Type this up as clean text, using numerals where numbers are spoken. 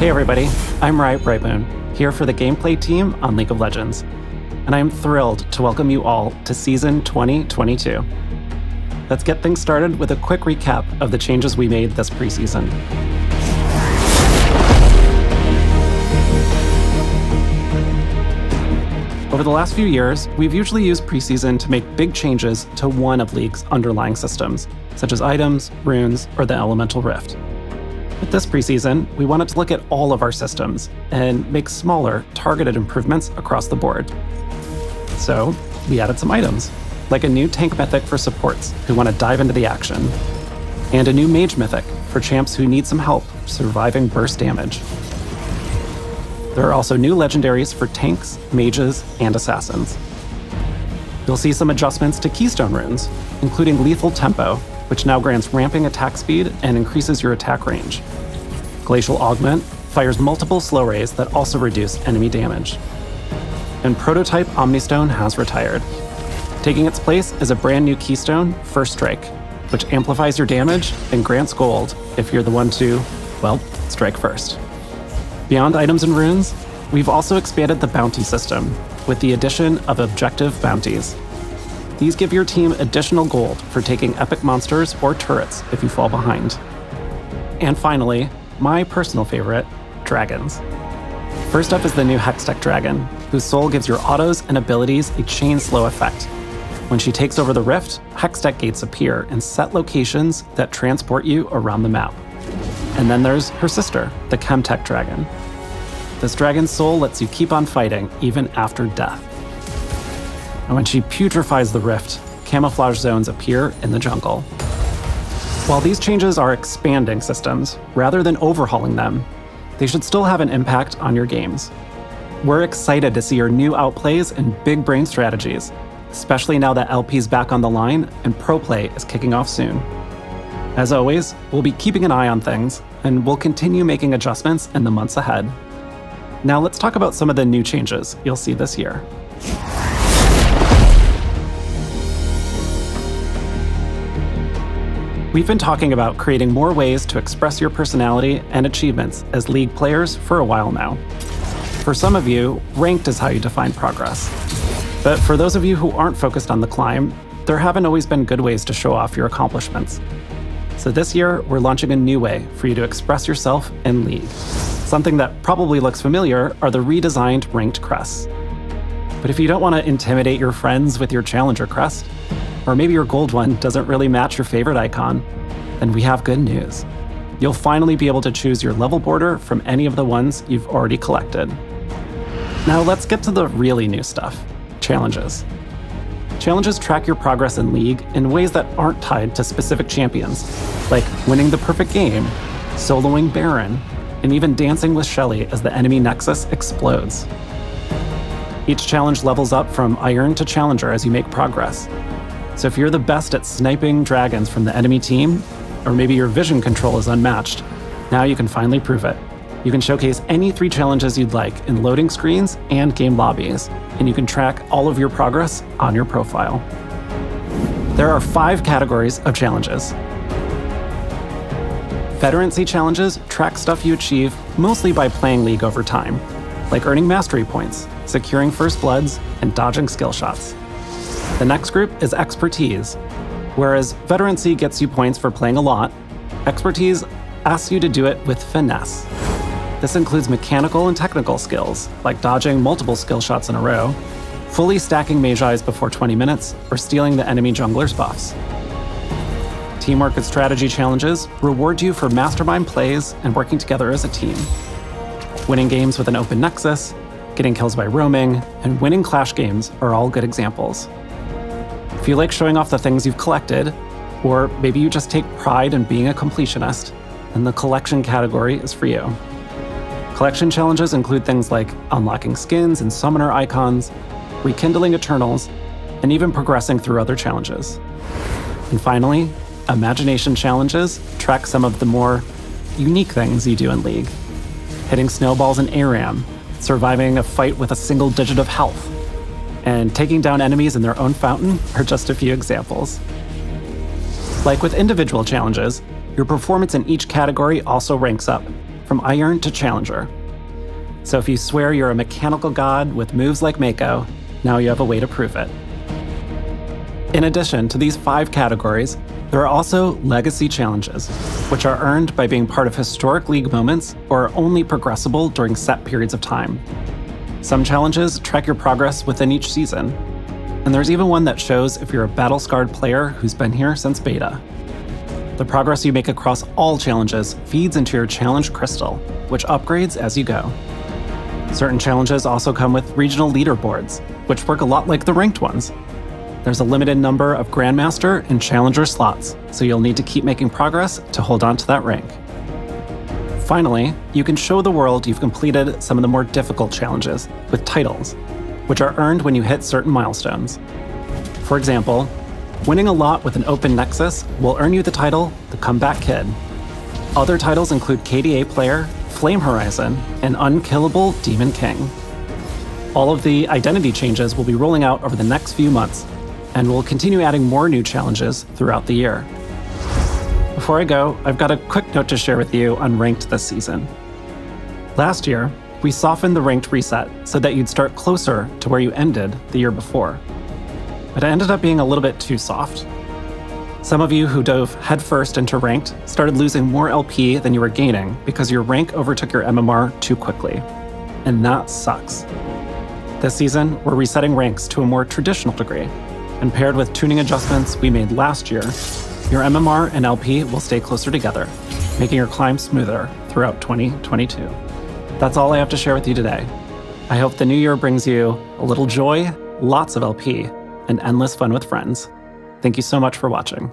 Hey everybody, I'm Riot Brightmoon, here for the gameplay team on League of Legends, and I am thrilled to welcome you all to Season 2022. Let's get things started with a quick recap of the changes we made this preseason. Over the last few years, we've usually used preseason to make big changes to one of League's underlying systems, such as items, runes, or the Elemental Rift. With this preseason, we wanted to look at all of our systems and make smaller, targeted improvements across the board. So, we added some items, like a new tank mythic for supports who want to dive into the action, and a new mage mythic for champs who need some help surviving burst damage. There are also new legendaries for tanks, mages, and assassins. You'll see some adjustments to keystone runes, including lethal tempo, which now grants ramping attack speed and increases your attack range. Glacial Augment fires multiple slow rays that also reduce enemy damage. And Prototype Omnistone has retired. Taking its place is a brand new keystone, First Strike, which amplifies your damage and grants gold if you're the one to, well, strike first. Beyond items and runes, we've also expanded the bounty system with the addition of objective bounties. These give your team additional gold for taking epic monsters or turrets if you fall behind. And finally, my personal favorite, dragons. First up is the new Hextech Dragon, whose soul gives your autos and abilities a chain slow effect. When she takes over the rift, Hextech gates appear in set locations that transport you around the map. And then there's her sister, the Chemtech Dragon. This dragon's soul lets you keep on fighting even after death. And when she putrefies the rift, camouflage zones appear in the jungle. While these changes are expanding systems, rather than overhauling them, they should still have an impact on your games. We're excited to see your new outplays and big brain strategies, especially now that LP's back on the line and Pro Play is kicking off soon. As always, we'll be keeping an eye on things, and we'll continue making adjustments in the months ahead. Now let's talk about some of the new changes you'll see this year. We've been talking about creating more ways to express your personality and achievements as League players for a while now. For some of you, ranked is how you define progress. But for those of you who aren't focused on the climb, there haven't always been good ways to show off your accomplishments. So this year, we're launching a new way for you to express yourself in League. Something that probably looks familiar are the redesigned ranked crests. But if you don't want to intimidate your friends with your challenger crest, or maybe your gold one doesn't really match your favorite icon, then we have good news. You'll finally be able to choose your level border from any of the ones you've already collected. Now let's get to the really new stuff, challenges. Challenges track your progress in League in ways that aren't tied to specific champions, like winning the perfect game, soloing Baron, and even dancing with Shelly as the enemy nexus explodes. Each challenge levels up from Iron to Challenger as you make progress. So if you're the best at sniping dragons from the enemy team, or maybe your vision control is unmatched, now you can finally prove it. You can showcase any 3 challenges you'd like in loading screens and game lobbies, and you can track all of your progress on your profile. There are 5 categories of challenges. Veterancy challenges track stuff you achieve mostly by playing League over time, like earning mastery points, securing first bloods, and dodging skill shots. The next group is expertise. Whereas veterancy gets you points for playing a lot, expertise asks you to do it with finesse. This includes mechanical and technical skills, like dodging multiple skill shots in a row, fully stacking Magi's before 20 minutes, or stealing the enemy jungler's buffs. Teamwork and strategy challenges reward you for mastermind plays and working together as a team. Winning games with an open nexus, getting kills by roaming, and winning clash games are all good examples. If you like showing off the things you've collected, or maybe you just take pride in being a completionist, then the collection category is for you. Collection challenges include things like unlocking skins and summoner icons, rekindling Eternals, and even progressing through other challenges. And finally, imagination challenges track some of the more unique things you do in League. Hitting snowballs in ARAM, surviving a fight with a single digit of health, and taking down enemies in their own fountain are just a few examples. Like with individual challenges, your performance in each category also ranks up, from Iron to Challenger. So if you swear you're a mechanical god with moves like Mako, now you have a way to prove it. In addition to these 5 categories, there are also legacy challenges, which are earned by being part of historic league moments or are only progressible during set periods of time. Some challenges track your progress within each season, and there's even one that shows if you're a battle-scarred player who's been here since beta. The progress you make across all challenges feeds into your challenge crystal, which upgrades as you go. Certain challenges also come with regional leaderboards, which work a lot like the ranked ones. There's a limited number of Grandmaster and Challenger slots, so you'll need to keep making progress to hold on to that rank. Finally, you can show the world you've completed some of the more difficult challenges with titles, which are earned when you hit certain milestones. For example, winning a lot with an open nexus will earn you the title The Comeback Kid. Other titles include KDA Player, Flame Horizon, and Unkillable Demon King. All of the identity changes will be rolling out over the next few months, and we'll continue adding more new challenges throughout the year. Before I go, I've got a quick note to share with you on Ranked this season. Last year, we softened the Ranked reset so that you'd start closer to where you ended the year before. But it ended up being a little bit too soft. Some of you who dove headfirst into Ranked started losing more LP than you were gaining because your rank overtook your MMR too quickly. And that sucks. This season, we're resetting ranks to a more traditional degree, and paired with tuning adjustments we made last year, your MMR and LP will stay closer together, making your climb smoother throughout 2022. That's all I have to share with you today. I hope the new year brings you a little joy, lots of LP, and endless fun with friends. Thank you so much for watching.